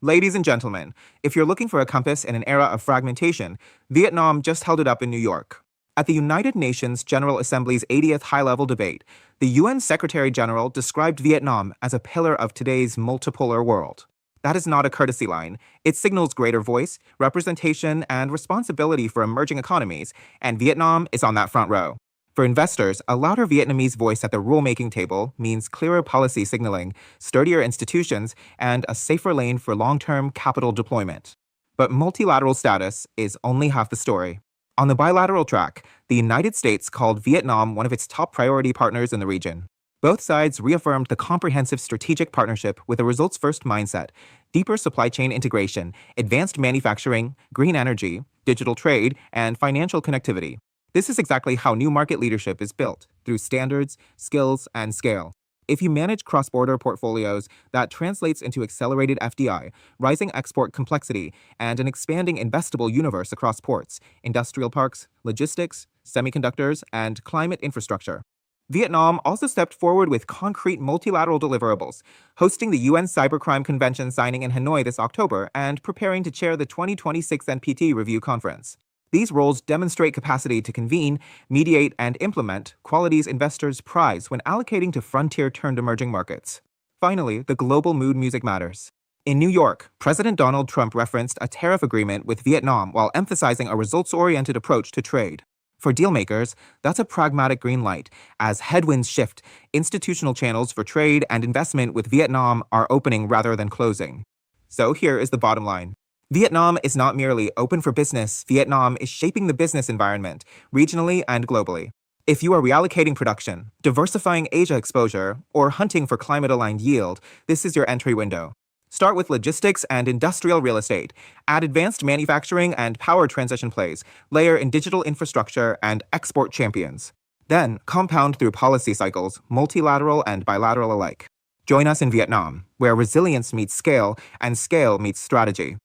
Ladies and gentlemen, if you're looking for a compass in an era of fragmentation, Vietnam just held it up in New York. At the United Nations General Assembly's 80th high-level debate, the UN Secretary-General described Vietnam as a pillar of today's multipolar world. That is not a courtesy line. It signals greater voice, representation, and responsibility for emerging economies, and Vietnam is on that front row. For investors, a louder Vietnamese voice at the rulemaking table means clearer policy signaling, sturdier institutions, and a safer lane for long-term capital deployment. But multilateral status is only half the story. On the bilateral track, the United States called Vietnam one of its top priority partners in the region. Both sides reaffirmed the comprehensive strategic partnership with a results-first mindset, deeper supply chain integration, advanced manufacturing, green energy, digital trade, and financial connectivity. This is exactly how new market leadership is built, through standards, skills, and scale. If you manage cross-border portfolios, that translates into accelerated FDI, rising export complexity, and an expanding investable universe across ports, industrial parks, logistics, semiconductors, and climate infrastructure. Vietnam also stepped forward with concrete multilateral deliverables, hosting the UN Cybercrime Convention signing in Hanoi this October and preparing to chair the 2026 NPT Review Conference. These roles demonstrate capacity to convene, mediate, and implement qualities investors prize when allocating to frontier-turned emerging markets. Finally, the global mood music matters. In New York, President Donald Trump referenced a tariff agreement with Vietnam while emphasizing a results-oriented approach to trade. For dealmakers, that's a pragmatic green light. As headwinds shift, institutional channels for trade and investment with Vietnam are opening rather than closing. So here is the bottom line. Vietnam is not merely open for business. Vietnam is shaping the business environment, regionally and globally. If you are reallocating production, diversifying Asia exposure, or hunting for climate-aligned yield, this is your entry window. Start with logistics and industrial real estate. Add advanced manufacturing and power transition plays. Layer in digital infrastructure and export champions. Then, compound through policy cycles, multilateral and bilateral alike. Join us in Vietnam, where resilience meets scale and scale meets strategy.